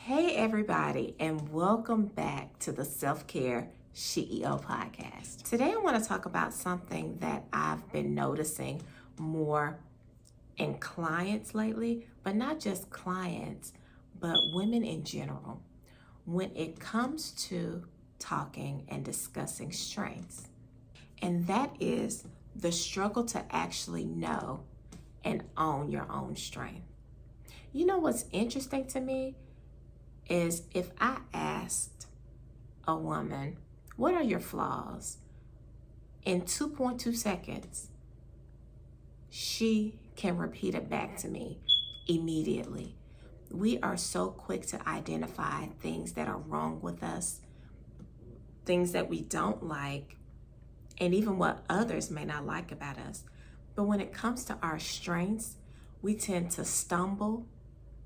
Hey, everybody, and welcome back to the Self-Care CEO podcast. Today, I want to talk about something that I've been noticing more in clients lately, but not just clients, but women in general, when it comes to talking and discussing strengths. And that is the struggle to actually know and own your own strength. You know what's interesting to me is if I asked a woman, what are your flaws? In 2.2 seconds, she can repeat it back to me immediately. We are so quick to identify things that are wrong with us, things that we don't like, and even what others may not like about us. But when it comes to our strengths, we tend to stumble,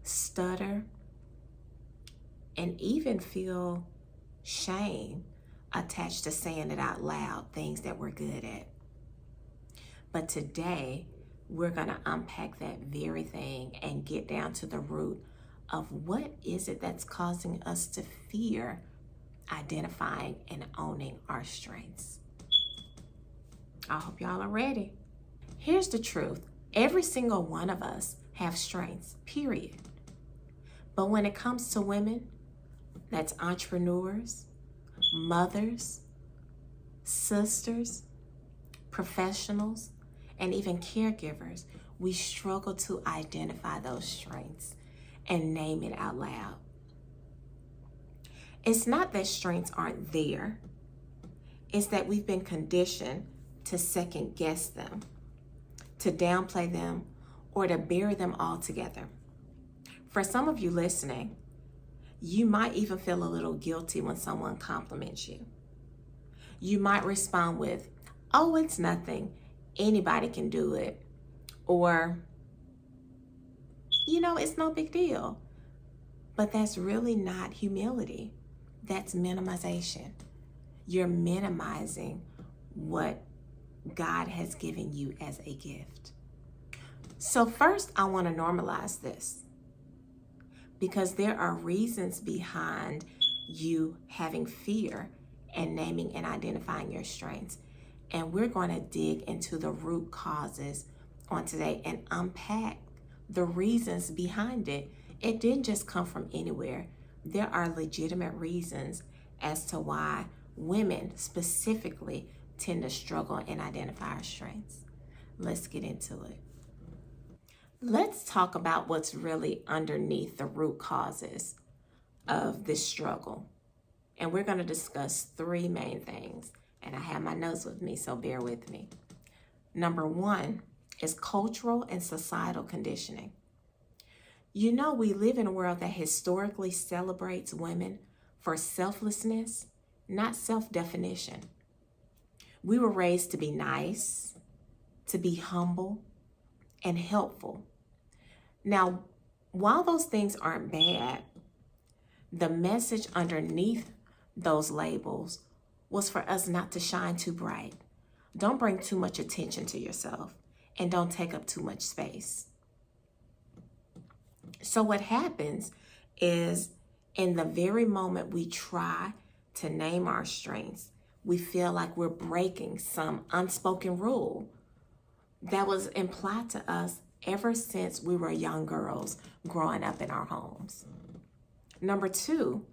stutter, and even feel shame attached to saying it out loud, things that we're good at. But today, we're going to unpack that very thing and get down to the root of what is it that's causing us to fear identifying and owning our strengths. I hope y'all are ready. Here's the truth. Every single one of us have strengths, period. But when it comes to women, that's entrepreneurs, mothers, sisters, professionals, and even caregivers, we struggle to identify those strengths and name it out loud. It's not that strengths aren't there. It's that we've been conditioned to second guess them, to downplay them, or to bury them altogether. For some of you listening, you might even feel a little guilty when someone compliments you. You might respond with, oh, it's nothing. Anybody can do it. Or, it's no big deal. But that's really not humility. That's minimization. You're minimizing what God has given you as a gift. So first, I want to normalize this, because there are reasons behind you having fear and naming and identifying your strengths. And we're going to dig into the root causes on today and unpack the reasons behind it. It didn't just come from anywhere. There are legitimate reasons as to why women specifically tend to struggle and identify our strengths. Let's get into it. Let's talk about what's really underneath the root causes of this struggle. And we're going to discuss three main things. And I have my notes with me, so bear with me. Number one is cultural and societal conditioning. We live in a world that historically celebrates women for selflessness, not self-definition. We were raised to be nice, to be humble, and helpful. Now, while those things aren't bad, the message underneath those labels was for us not to shine too bright. Don't bring too much attention to yourself, and don't take up too much space. So what happens is, in the very moment we try to name our strengths, we feel like we're breaking some unspoken rule that was implied to us ever since we were young girls growing up in our homes. Number two,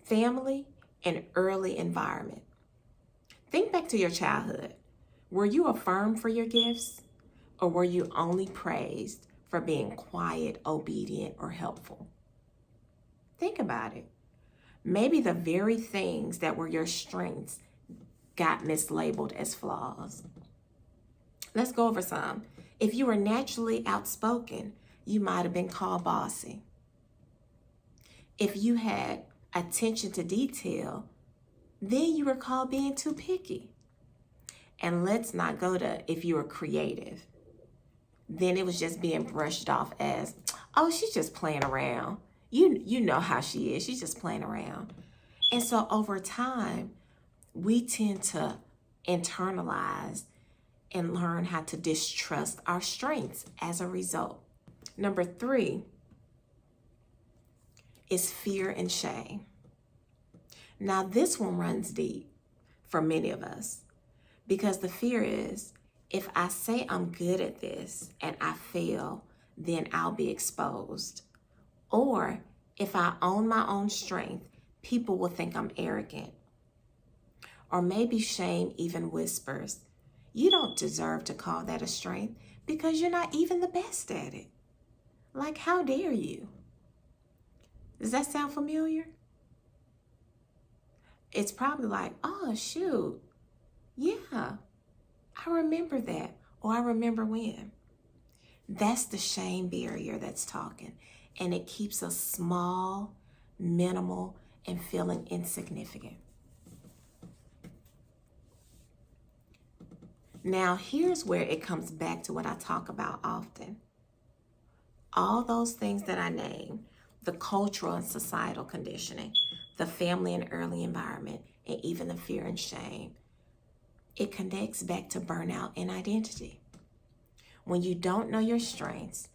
family and early environment. Think back to your childhood. Were you affirmed for your gifts, or were you only praised for being quiet, obedient, or helpful? Think about it. Maybe the very things that were your strengths got mislabeled as flaws. Let's go over some. If you were naturally outspoken, you might have been called bossy. If you had attention to detail, then you were called being too picky. And let's not go to if you were creative. Then it was just being brushed off as, oh, she's just playing around. You know how she is. She's just playing around. And so over time, we tend to internalize and learn how to distrust our strengths as a result. Number three is fear and shame. Now, this one runs deep for many of us because the fear is if I say I'm good at this and I fail, then I'll be exposed. Or if I own my own strength, people will think I'm arrogant. Or maybe shame even whispers, you don't deserve to call that a strength because you're not even the best at it. Like, how dare you? Does that sound familiar? It's probably like, oh, shoot. Yeah, I remember that. Or I remember when. That's the shame barrier that's talking. And it keeps us small, minimal, and feeling insignificant. Now, here's where it comes back to what I talk about often. All those things that I named, the cultural and societal conditioning, the family and early environment, and even the fear and shame, it connects back to burnout and identity. When you don't know your strengths,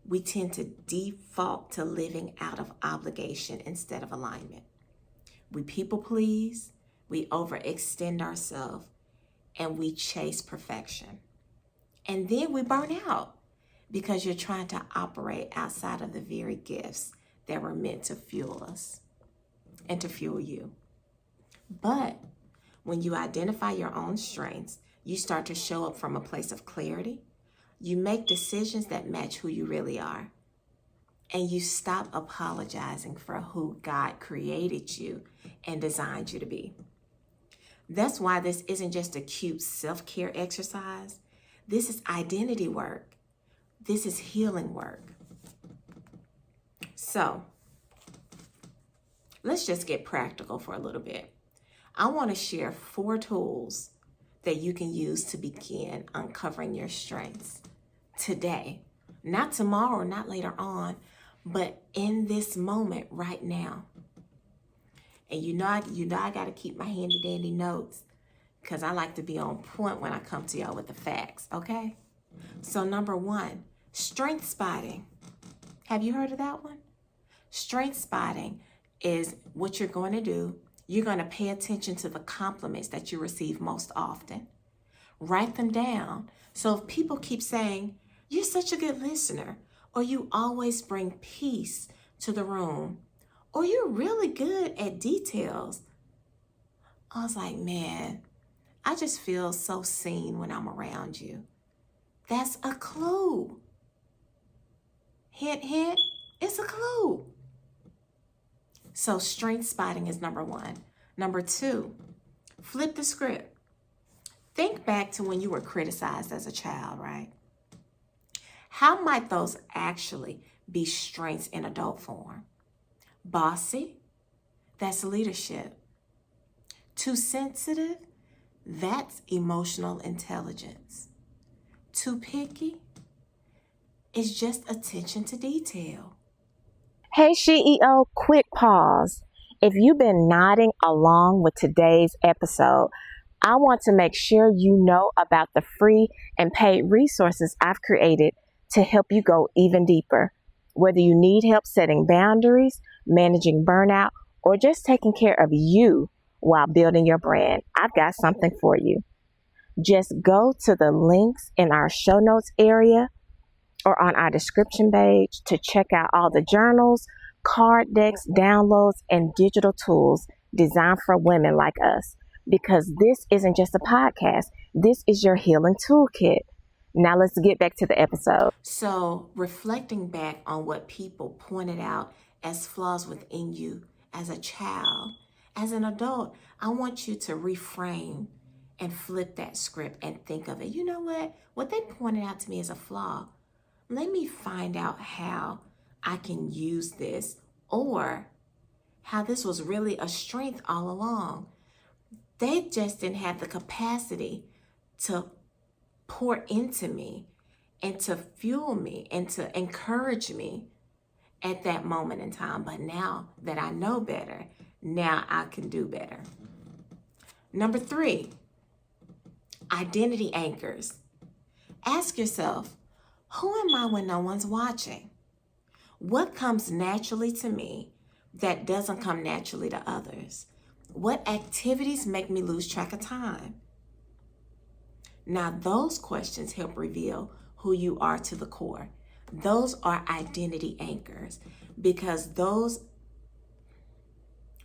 we tend to default to living out of obligation instead of alignment. We people please, we overextend ourselves, and we chase perfection. And then we burn out because you're trying to operate outside of the very gifts that were meant to fuel us and to fuel you. But when you identify your own strengths, you start to show up from a place of clarity. You make decisions that match who you really are. And you stop apologizing for who God created you and designed you to be. That's why this isn't just a cute self-care exercise. This is identity work. This is healing work. So, let's just get practical for a little bit. I want to share 4 tools that you can use to begin uncovering your strengths today. Not tomorrow, not later on, but in this moment right now. And you know I got to keep my handy dandy notes because I like to be on point when I come to y'all with the facts, okay? So number 1, strength spotting. Have you heard of that one? Strength spotting is what you're going to do. You're going to pay attention to the compliments that you receive most often. Write them down. So if people keep saying, you're such a good listener, or you always bring peace to the room, or you're really good at details, I was like, man, I just feel so seen when I'm around you. That's a clue. Hint, hint, it's a clue. So strength spotting is number 1. Number 2, flip the script. Think back to when you were criticized as a child, right? How might those actually be strengths in adult form? Bossy, that's leadership. Too sensitive, that's emotional intelligence. Too picky, it's just attention to detail. Hey, CEO, quick pause. If you've been nodding along with today's episode, I want to make sure you know about the free and paid resources I've created to help you go even deeper. Whether you need help setting boundaries, managing burnout, or just taking care of you while building your brand, I've got something for you. Just go to the links in our show notes area or on our description page to check out all the journals, card decks, downloads, and digital tools designed for women like us. Because this isn't just a podcast, this is your healing toolkit. Now let's get back to the episode. So reflecting back on what people pointed out as flaws within you as a child, as an adult, I want you to reframe and flip that script and think of it. You know what? What they pointed out to me as a flaw, let me find out how I can use this, or how this was really a strength all along. They just didn't have the capacity to pour into me and to fuel me and to encourage me at that moment in time. But now that I know better, now I can do better. Number 3, identity anchors. Ask yourself, who am I when no one's watching? What comes naturally to me that doesn't come naturally to others? What activities make me lose track of time? Now, those questions help reveal who you are to the core. Those are identity anchors because those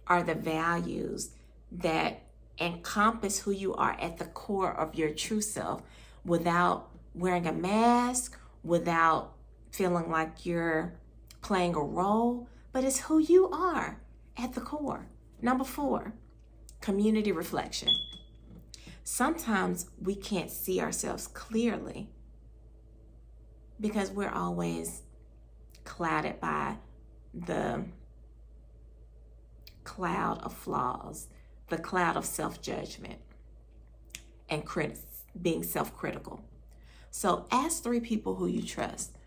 are the values that encompass who you are at the core of your true self without wearing a mask, without feeling like you're playing a role, but it's who you are at the core. Number 4, community reflection. Sometimes we can't see ourselves clearly because we're always clouded by the cloud of flaws, the cloud of self-judgment, and being self-critical. So ask 3 people who you trust.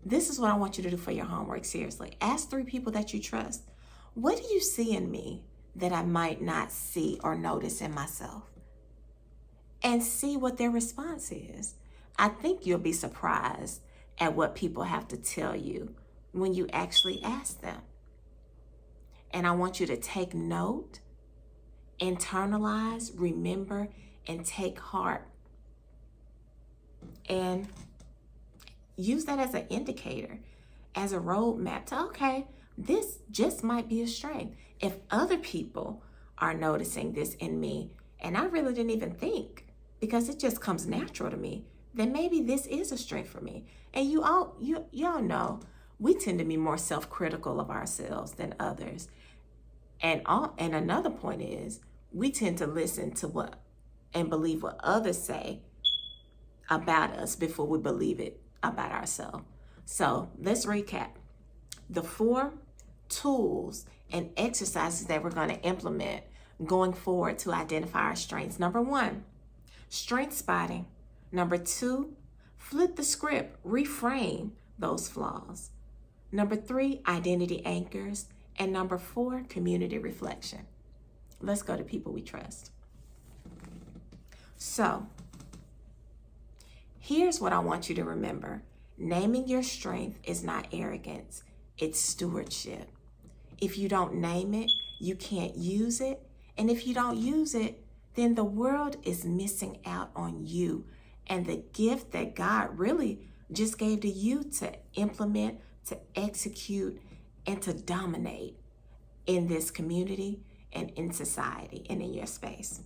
This is what I want you to do for your homework, seriously. Ask 3 people that you trust. What do you see in me that I might not see or notice in myself? And see what their response is. I think you'll be surprised at what people have to tell you when you actually ask them. And I want you to take note, internalize, remember, and take heart. And use that as an indicator, as a roadmap to, okay, this just might be a strength. If other people are noticing this in me, and I really didn't even think, because it just comes natural to me, then maybe this is a strength for me. And y'all know, we tend to be more self-critical of ourselves than others. And another point is, we tend to listen to what and believe what others say about us before we believe it about ourselves. So let's recap. The 4 tools and exercises that we're going to implement going forward to identify our strengths. Number 1, strength spotting. Number 2, flip the script, reframe those flaws. Number 3, identity anchors. And number 4, community reflection. Let's go to people we trust. So, here's what I want you to remember. Naming your strength is not arrogance, it's stewardship. If you don't name it, you can't use it. And if you don't use it, then the world is missing out on you and the gift that God really just gave to you to implement, to execute, and to dominate in this community and in society and in your space.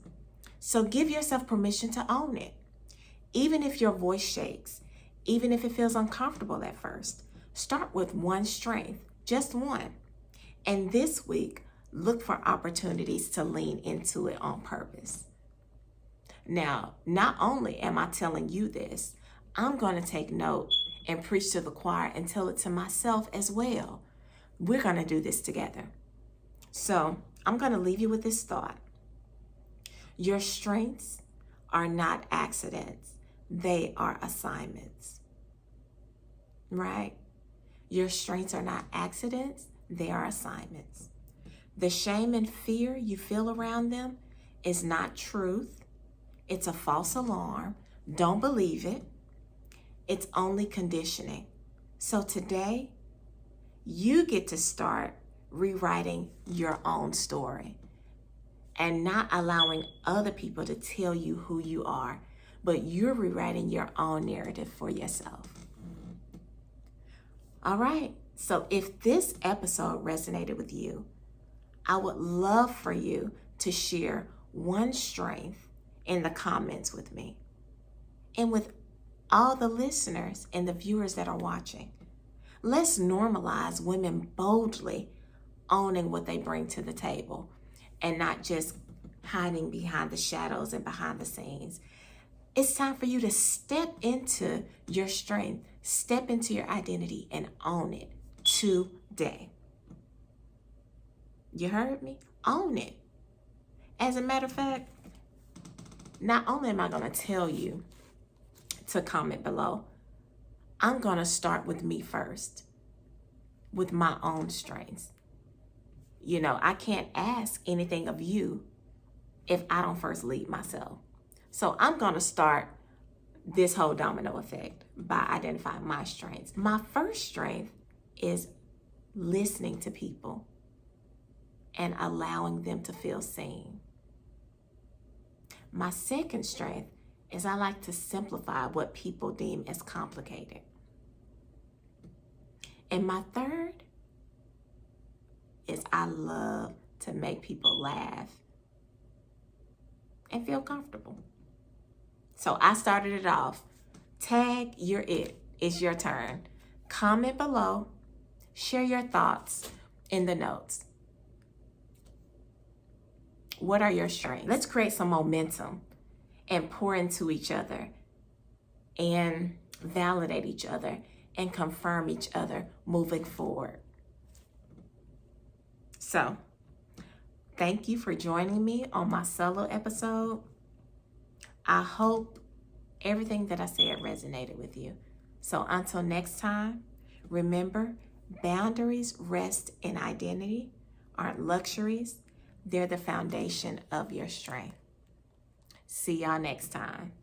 So give yourself permission to own it. Even if your voice shakes, even if it feels uncomfortable at first, start with one strength, just one. And this week, look for opportunities to lean into it on purpose. Now, not only am I telling you this, I'm going to take note and preach to the choir and tell it to myself as well. We're going to do this together. So I'm going to leave you with this thought. Your strengths are not accidents. They are assignments. Right? Your strengths are not accidents. They are assignments. The shame and fear you feel around them is not truth. It's a false alarm. Don't believe it. It's only conditioning. So today, you get to start rewriting your own story and not allowing other people to tell you who you are, but you're rewriting your own narrative for yourself. All right. So if this episode resonated with you, I would love for you to share one strength in the comments with me and with all the listeners and the viewers that are watching. Let's normalize women boldly owning what they bring to the table and not just hiding behind the shadows and behind the scenes. It's time for you to step into your strength, step into your identity, and own it today. You heard me? Own it. As a matter of fact, not only am I going to tell you to comment below, I'm going to start with me first, with my own strengths. You know, I can't ask anything of you if I don't first lead myself. So I'm going to start this whole domino effect by identifying my strengths. My first strength is listening to people. and allowing them to feel seen. My second strength is I like to simplify what people deem as complicated. And my third is I love to make people laugh and feel comfortable. So I started it off. Tag, you're it. It's your turn. Comment below. Share your thoughts in the notes. What are your strengths? Let's create some momentum and pour into each other and validate each other and confirm each other moving forward. So, thank you for joining me on my solo episode. I hope everything that I said resonated with you. So until next time, remember, boundaries rest in identity, aren't luxuries. They're the foundation of your strength. See y'all next time.